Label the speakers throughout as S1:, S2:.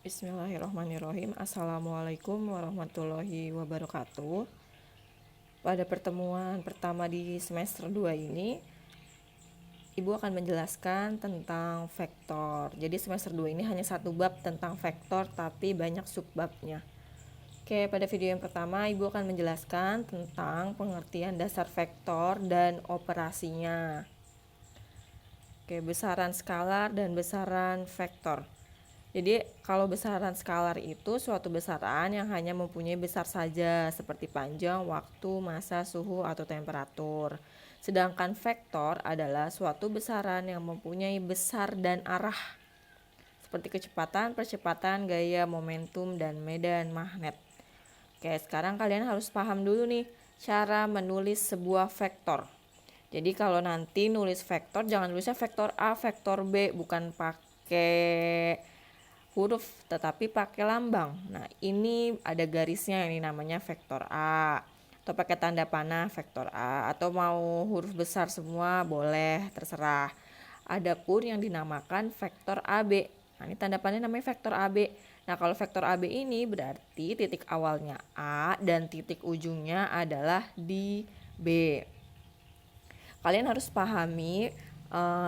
S1: Bismillahirrahmanirrahim. Assalamualaikum warahmatullahi wabarakatuh. Pada pertemuan pertama di semester 2 ini, Ibu akan menjelaskan tentang vektor. Jadi semester 2 ini hanya satu bab tentang vektor tapi banyak subbabnya. Oke, pada video yang pertama Ibu akan menjelaskan tentang pengertian dasar vektor dan operasinya. Oke, besaran skalar dan besaran vektor. Jadi kalau besaran skalar itu suatu besaran yang hanya mempunyai besar saja seperti panjang, waktu, massa, suhu, atau temperatur. Sedangkan vektor adalah suatu besaran yang mempunyai besar dan arah seperti kecepatan, percepatan, gaya, momentum, dan medan magnet. Oke, sekarang kalian harus paham dulu nih cara menulis sebuah vektor. Jadi kalau nanti nulis vektor jangan nulisnya vektor A, vektor B, bukan pakai huruf tetapi pakai lambang. Nah, ini ada garisnya, ini namanya vektor A. Atau pakai tanda panah vektor A, atau mau huruf besar semua boleh, terserah. Ada pun yang dinamakan vektor AB. Nah, ini tanda panah namanya vektor AB. Nah, kalau vektor AB ini berarti titik awalnya A dan titik ujungnya adalah di B. Kalian harus pahami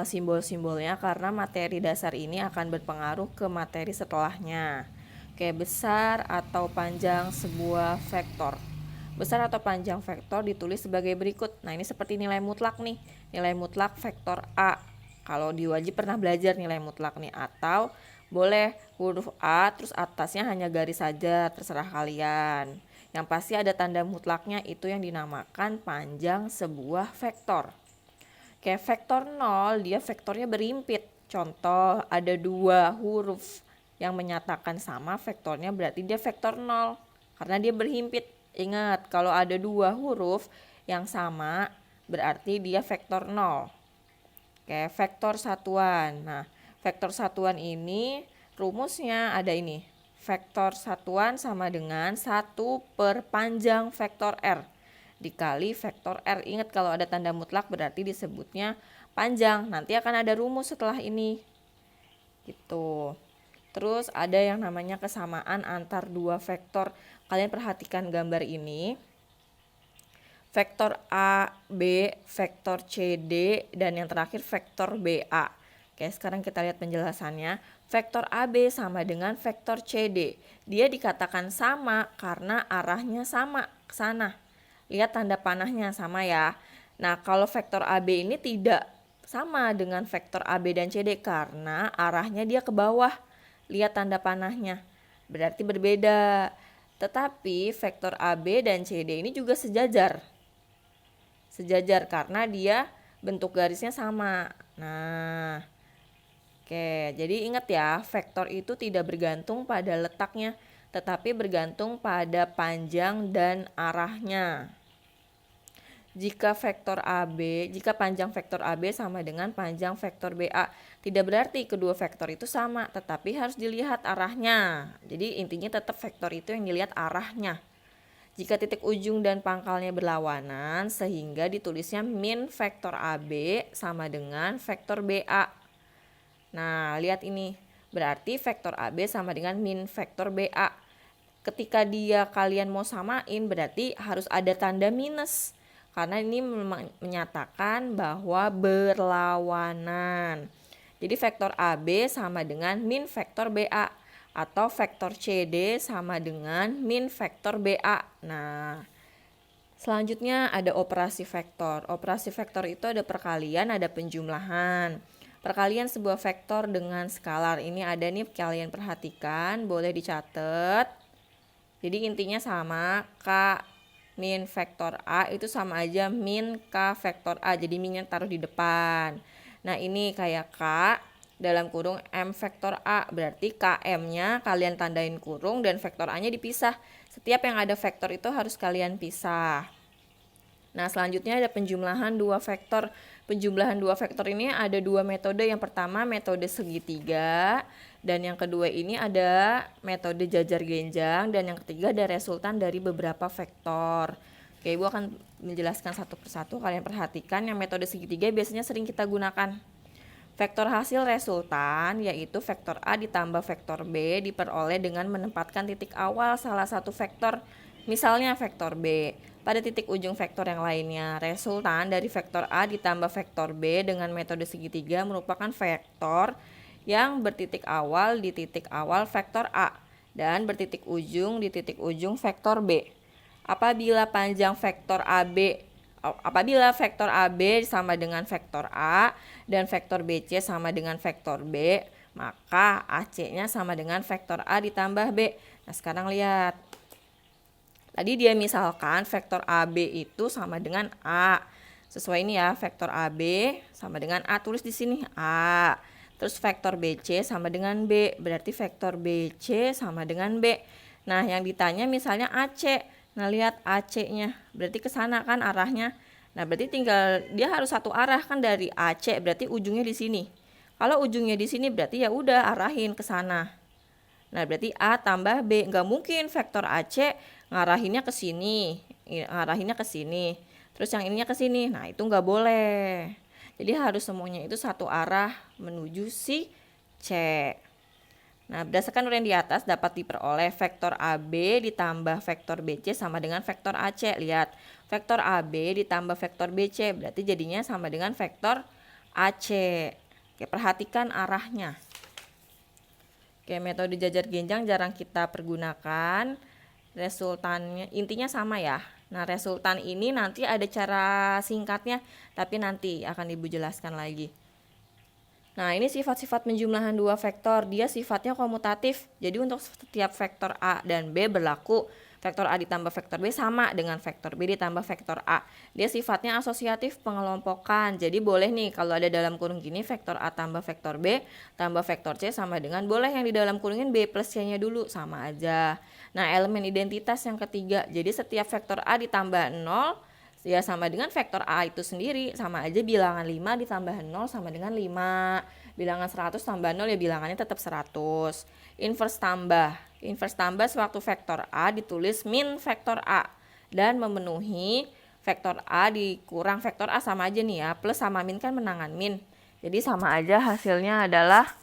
S1: simbol-simbolnya karena materi dasar ini akan berpengaruh ke materi setelahnya. Oke, besar atau panjang sebuah vektor. Besar atau panjang vektor ditulis sebagai berikut. Nah, ini seperti nilai mutlak nih. Nilai mutlak vektor A. Kalau di wajib pernah belajar nilai mutlak nih, atau boleh huruf A terus atasnya hanya garis saja, terserah kalian. Yang pasti ada tanda mutlaknya, itu yang dinamakan panjang sebuah vektor. Kayak vektor 0, dia vektornya berimpit. Contoh, ada dua huruf yang menyatakan sama vektornya, berarti dia vektor 0. Karena dia berhimpit. Ingat, kalau ada dua huruf yang sama, berarti dia vektor 0. Kayak vektor satuan. Nah, vektor satuan ini rumusnya ada ini. Vektor satuan sama dengan 1 per panjang vektor R dikali vektor R. Ingat kalau ada tanda mutlak berarti disebutnya panjang. Nanti akan ada rumus setelah ini. Gitu. Terus ada yang namanya kesamaan antar dua vektor. Kalian perhatikan gambar ini. Vektor A, B, vektor CD, dan yang terakhir vektor BA. Oke, sekarang kita lihat penjelasannya. Vektor AB sama dengan vektor CD. Dia dikatakan sama karena arahnya sama ke sana. Lihat tanda panahnya sama ya. Nah, kalau vektor AB ini tidak sama dengan vektor AB dan CD karena arahnya dia ke bawah. Lihat tanda panahnya. Berarti berbeda. Tetapi vektor AB dan CD ini juga sejajar. Sejajar karena dia bentuk garisnya sama. Nah, oke, jadi ingat ya, vektor itu tidak bergantung pada letaknya, tetapi bergantung pada panjang dan arahnya. Jika panjang vektor AB sama dengan panjang vektor BA, tidak berarti kedua vektor itu sama, tetapi harus dilihat arahnya. Jadi intinya tetap vektor itu yang dilihat arahnya. Jika titik ujung dan pangkalnya berlawanan, sehingga ditulisnya min vektor AB sama dengan vektor BA. Nah, lihat ini. Berarti vektor AB sama dengan min vektor BA. Ketika kalian mau samain, berarti harus ada tanda minus. Karena ini menyatakan bahwa berlawanan. Jadi vektor AB sama dengan min vektor BA. Atau vektor CD sama dengan min vektor BA. Nah, selanjutnya ada operasi vektor. Operasi vektor itu ada perkalian, ada penjumlahan. Perkalian sebuah vektor dengan skalar. Ini ada nih, kalian perhatikan, boleh dicatat. Jadi intinya sama, K min vektor A itu sama aja min K vektor A. Jadi minnya taruh di depan. Nah, ini kayak K dalam kurung M vektor A. Berarti KM-nya kalian tandain kurung dan vektor A-nya dipisah. Setiap yang ada vektor itu harus kalian pisah. Nah, selanjutnya ada penjumlahan dua vektor. Penjumlahan dua vektor ini ada dua metode. Yang pertama metode segitiga, dan yang kedua ini ada metode jajar genjang, dan yang ketiga ada resultan dari beberapa vektor. Oke, Ibu akan menjelaskan satu persatu. Kalian perhatikan yang metode segitiga biasanya sering kita gunakan. Vektor hasil resultan yaitu vektor A ditambah vektor B diperoleh dengan menempatkan titik awal salah satu vektor, misalnya vektor B, pada titik ujung vektor yang lainnya. Resultan dari vektor A ditambah vektor B dengan metode segitiga merupakan vektor yang bertitik awal di titik awal vektor A dan bertitik ujung di titik ujung vektor B. Apabila vektor AB sama dengan vektor A dan vektor BC sama dengan vektor B, maka AC-nya sama dengan vektor A ditambah B. Nah, sekarang lihat. Tadi dia misalkan vektor AB itu sama dengan A. Sesuai ini ya, vektor AB sama dengan A, tulis di sini A. Terus vektor BC sama dengan B, berarti vektor BC sama dengan B. Nah, yang ditanya misalnya AC. Nah, lihat AC-nya, berarti ke sana kan arahnya. Nah, berarti tinggal dia harus satu arah kan dari AC, berarti ujungnya di sini. Kalau ujungnya di sini berarti ya udah arahin ke sana. Nah, berarti A tambah B. Nggak mungkin vektor AC ngarahinnya ke sini, ngarahinnya ke sini. Terus yang ininya ke sini. Nah, itu nggak boleh. Jadi harus semuanya itu satu arah menuju si C. Nah, berdasarkan uraian di atas dapat diperoleh vektor AB ditambah vektor BC sama dengan vektor AC. Lihat, vektor AB ditambah vektor BC berarti jadinya sama dengan vektor AC. Oke, perhatikan arahnya. Oke, metode jajar genjang jarang kita pergunakan. Resultannya intinya sama ya. Nah, resultan ini nanti ada cara singkatnya, tapi nanti akan Ibu jelaskan lagi. Nah, ini sifat-sifat penjumlahan dua vektor. Dia sifatnya komutatif. Jadi untuk setiap vektor A dan B berlaku vektor A ditambah vektor B sama dengan vektor B ditambah vektor A. Dia sifatnya asosiatif pengelompokan. Jadi boleh nih kalau ada dalam kurung gini vektor A tambah vektor B tambah vektor C sama dengan, boleh yang di dalam kurungin B plus C-nya dulu, sama aja. Nah, elemen identitas yang ketiga. Jadi setiap vektor A ditambah 0 ya sama dengan vektor A itu sendiri, sama aja bilangan 5 ditambah 0 sama dengan 5. Bilangan 100 tambah 0 ya bilangannya tetap 100. Inverse tambah sewaktu vektor A ditulis min vektor A dan memenuhi vektor A dikurang vektor A sama aja nih ya, plus sama min kan menangan min. Jadi sama aja hasilnya adalah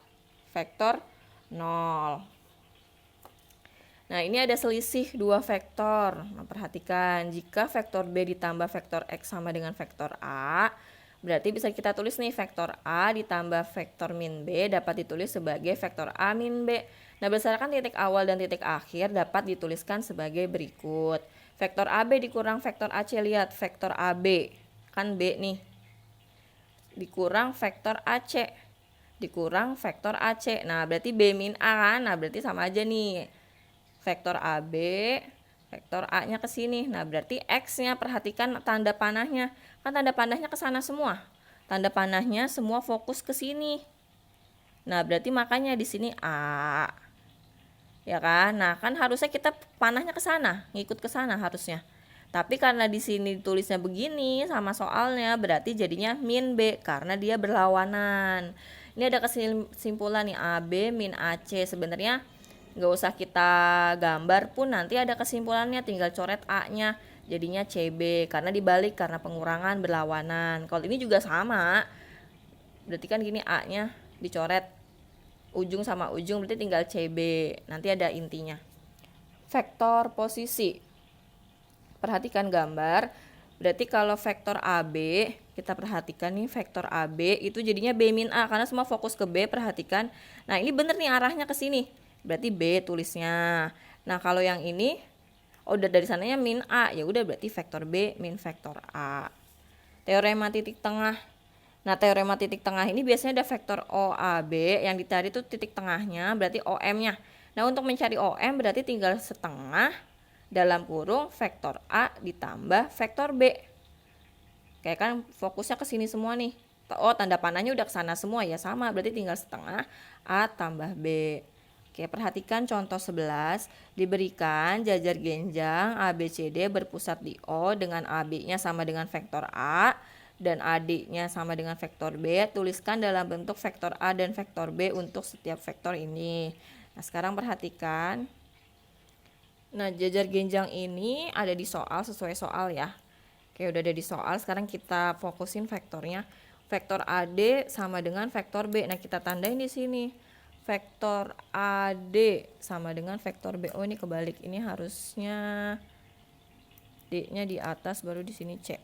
S1: vektor 0. Nah, ini ada selisih dua vektor. Nah, perhatikan, jika vektor B ditambah vektor X sama dengan vektor A, berarti bisa kita tulis nih vektor A ditambah vektor min B dapat ditulis sebagai vektor A min B. Nah, berdasarkan titik awal dan titik akhir dapat dituliskan sebagai berikut. Vektor AB dikurang vektor AC, lihat vektor AB, kan B nih, dikurang vektor AC, dikurang vektor AC. Nah, berarti B min A kan, nah berarti sama aja nih. Vektor AB, vektor A-nya ke sini. Nah, berarti X-nya perhatikan tanda panahnya. Kan tanda panahnya ke sana semua. Tanda panahnya semua fokus ke sini. Nah, berarti makanya di sini A. Ya kan? Nah, kan harusnya kita panahnya ke sana, ngikut ke sana harusnya. Tapi karena di sini tulisnya begini sama soalnya, berarti jadinya min B karena dia berlawanan. Ini ada kesimpulan nih, AB min AC. Sebenarnya nggak usah kita gambar pun nanti ada kesimpulannya, tinggal coret A-nya jadinya CB karena dibalik karena pengurangan berlawanan. Kalau ini juga sama, berarti kan gini A-nya dicoret ujung sama ujung, berarti tinggal CB, nanti ada intinya. Vektor posisi, perhatikan gambar, berarti kalau vektor AB kita perhatikan nih, vektor AB itu jadinya B min A karena semua fokus ke B. Perhatikan, nah ini bener nih arahnya ke sini, berarti B tulisnya. Nah, kalau yang ini udah dari sananya min A, ya udah berarti vektor B min vektor A. Teorema titik tengah. Nah, teorema titik tengah ini biasanya ada vektor OAB, yang dicari itu titik tengahnya, berarti OM-nya. Nah, untuk mencari OM berarti tinggal setengah dalam kurung vektor A ditambah vektor B. Kayak kan fokusnya ke sini semua nih. Oh, tanda panahnya udah ke sana semua ya, sama, berarti tinggal setengah A tambah B. Oke, perhatikan contoh 11. Diberikan jajar genjang ABCD berpusat di O dengan AB-nya sama dengan vektor A dan AD-nya sama dengan vektor B. Tuliskan dalam bentuk vektor A dan vektor B untuk setiap vektor ini. Nah, sekarang perhatikan. Nah, jajar genjang ini ada di soal, sesuai soal ya. Oke, udah ada di soal. Sekarang kita fokusin vektornya. Vektor AD sama dengan vektor B. Nah, kita tandain di sini. Vektor AD sama dengan vektor B. Oh, ini kebalik. Ini harusnya D-nya di atas baru di sini C.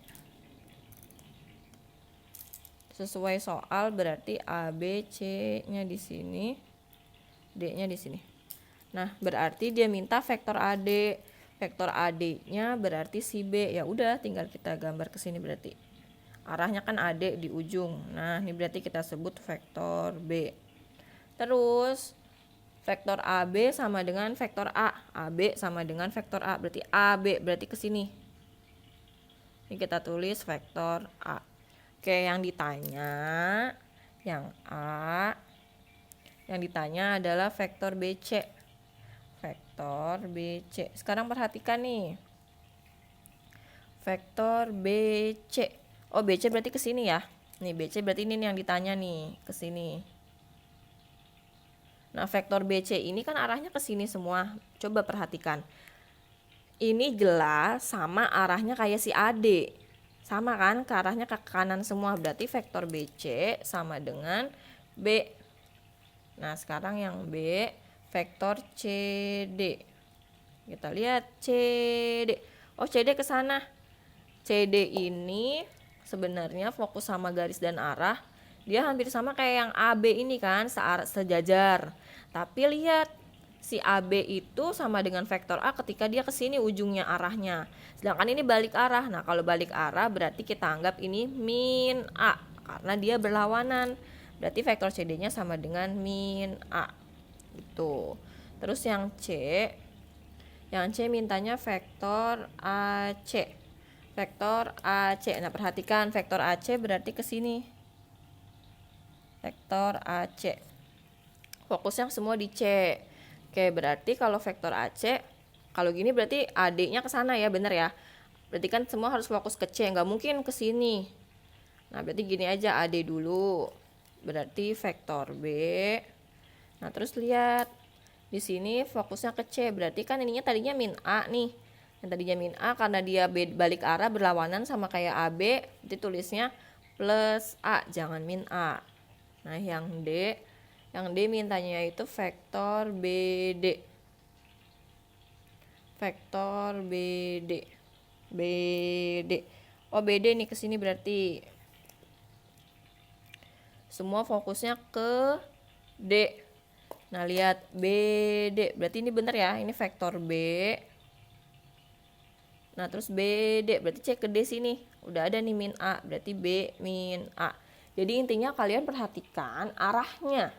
S1: Sesuai soal berarti AB C-nya di sini, D-nya di sini. Nah, berarti dia minta vektor AD. Vektor AD-nya berarti si B. Ya udah, tinggal kita gambar ke sini berarti. Arahnya kan AD di ujung. Nah, ini berarti kita sebut vektor B. Terus vektor AB sama dengan vektor A. AB sama dengan vektor A. Berarti AB berarti ke sini. Ini kita tulis vektor A. Oke, yang ditanya yang A. Yang ditanya adalah vektor BC. Vektor BC. Sekarang perhatikan nih. Vektor BC. Oh, BC berarti ke sini ya. Nih, BC berarti ini yang ditanya nih, ke sini. Nah, vektor BC ini kan arahnya ke sini semua. Coba perhatikan. Ini jelas sama arahnya kayak si AD. Sama kan, ke arahnya ke kanan semua. Berarti vektor BC sama dengan B. Nah, sekarang yang B, vektor CD. Kita lihat CD. Oh, CD ke sana. CD ini sebenarnya fokus sama garis dan arah. Dia hampir sama kayak yang AB ini kan, sejajar. Tapi lihat, si AB itu sama dengan vektor A ketika dia ke sini ujungnya arahnya. Sedangkan ini balik arah. Nah, kalau balik arah berarti kita anggap ini min A karena dia berlawanan. Berarti vektor CD-nya sama dengan min A. Gitu. Terus yang C mintanya vektor AC. Vektor AC. Nah, perhatikan vektor AC berarti ke sini. Vektor AC. Fokusnya semua di C. Oke, berarti kalau vektor AC, kalau gini berarti AD-nya ke sana ya, bener ya? Berarti kan semua harus fokus ke C, nggak mungkin ke sini. Nah, berarti gini aja, AD dulu. Berarti vektor B. Nah, terus lihat. Di sini fokusnya ke C, berarti kan ininya tadinya min A nih. Yang tadinya min A karena dia balik arah berlawanan sama kayak AB, jadi tulisnya plus A, jangan min A. Nah, yang D mintanya itu vektor BD. Vektor BD. Oh, BD nih ke sini berarti. Semua fokusnya ke D. Nah, lihat BD. Berarti ini benar ya, ini vektor B. Nah, terus BD berarti cek ke D sini. Udah ada nih min A, berarti B min A. Jadi intinya kalian perhatikan arahnya.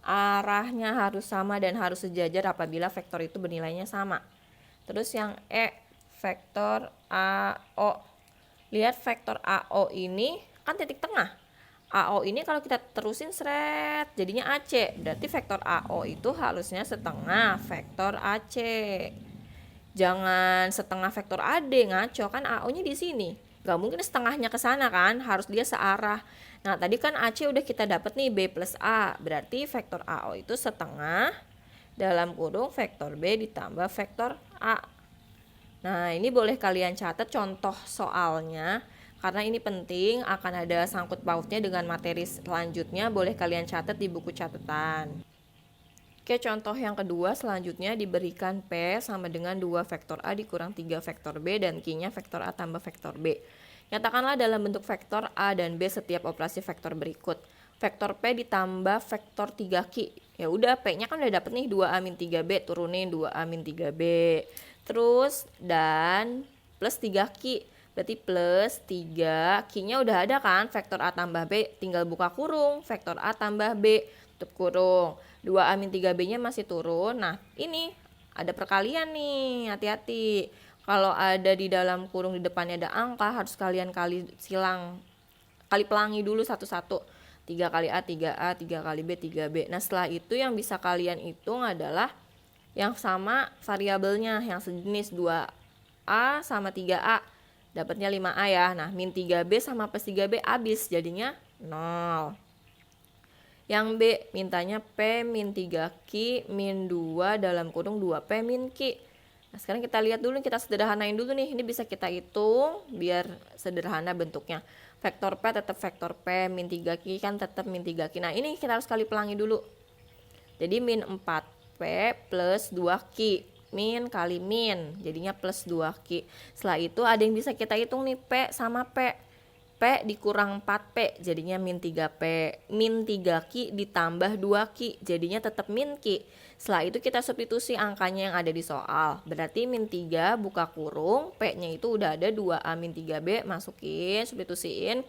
S1: Arahnya harus sama dan harus sejajar apabila vektor itu bernilainya sama. Terus yang vektor AO. Lihat vektor AO ini kan titik tengah. AO ini kalau kita terusin seret jadinya AC. Berarti vektor AO itu harusnya setengah vektor AC. Jangan setengah vektor AD, ngaco kan AO-nya di sini. Gak mungkin setengahnya ke sana kan, harus dia searah. Nah, tadi kan AC udah kita dapat nih B plus A. Berarti vektor AO itu setengah dalam kurung vektor B ditambah vektor A. Nah, ini boleh kalian catat contoh soalnya. Karena ini penting, akan ada sangkut pautnya dengan materi selanjutnya. Boleh kalian catat di buku catatan. Oke, contoh yang kedua selanjutnya diberikan P sama dengan 2 vektor A dikurang 3 vektor B dan Q-nya vektor A tambah vektor B. Nyatakanlah dalam bentuk vektor A dan B setiap operasi vektor berikut. Vektor P ditambah vektor 3Q. Ya udah, P-nya kan udah dapet nih 2A-3B, turunin 2A-3B. Terus dan plus 3Q. Berarti plus 3, Q-nya udah ada kan, vektor A tambah B, tinggal buka kurung, vektor A tambah B, tutup kurung. 2A-3B-nya masih turun. Nah, ini ada perkalian nih, hati-hati. Kalau ada di dalam kurung di depannya ada angka, harus kalian kali pelangi dulu satu-satu. 3 kali A, 3A, 3 kali B, 3B. Nah, setelah itu yang bisa kalian hitung adalah yang sama variabelnya, yang sejenis 2A sama 3A. Dapatnya 5A ya. Nah, min 3B sama plus 3B habis, jadinya 0. Yang B mintanya P min 3Q min 2 dalam kurung 2P min Q. Nah, sekarang kita lihat dulu, kita sederhanain dulu nih. Ini bisa kita hitung biar sederhana bentuknya. Vektor P tetap vektor P, min 3Q kan tetap min 3Q. Nah ini kita harus kali pelangi dulu. Jadi min 4P plus 2Q. Min kali min, jadinya plus 2Q. Setelah itu ada yang bisa kita hitung nih, P sama P. P dikurang 4P, jadinya min 3P. Min 3Q ditambah 2Q, jadinya tetap min Q. Setelah itu kita substitusi angkanya yang ada di soal. Berarti min 3 buka kurung, P-nya itu udah ada 2A min 3B, masukin, substitusiin,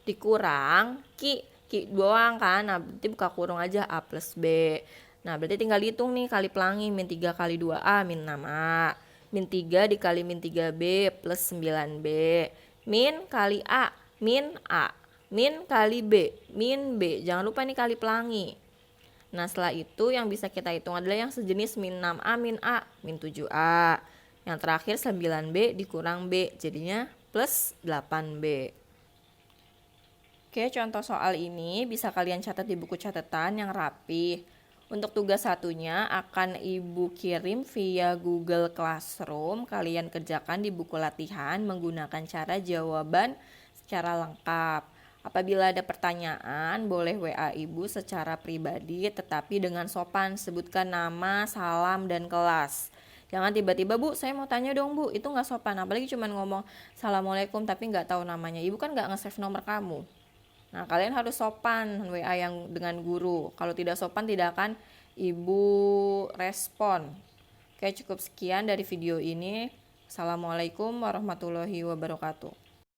S1: dikurang Q doang kan. Nah berarti buka kurung aja A plus B. Nah berarti tinggal hitung nih, kali pelangi, min 3 kali 2A min 6A. Min 3 dikali min 3B plus 9B. Min kali A, min A. Min kali B, min B. Jangan lupa nih kali pelangi. Nah setelah itu yang bisa kita hitung adalah yang sejenis min 6A min A, min 7A. Yang terakhir 9B dikurang B, jadinya plus 8B. Oke, contoh soal ini bisa kalian catat di buku catatan yang rapi. Untuk tugas satunya akan Ibu kirim via Google Classroom. Kalian kerjakan di buku latihan menggunakan cara jawaban secara lengkap. Apabila ada pertanyaan, boleh WA Ibu secara pribadi tetapi dengan sopan. Sebutkan nama, salam, dan kelas. Jangan tiba-tiba, Bu, saya mau tanya dong, Bu. Itu nggak sopan. Apalagi cuma ngomong Assalamualaikum tapi nggak tahu namanya. Ibu kan nggak nge-save nomor kamu. Nah, kalian harus sopan WA yang dengan guru. Kalau tidak sopan tidak akan Ibu respon. Oke, cukup sekian dari video ini. Assalamualaikum warahmatullahi wabarakatuh.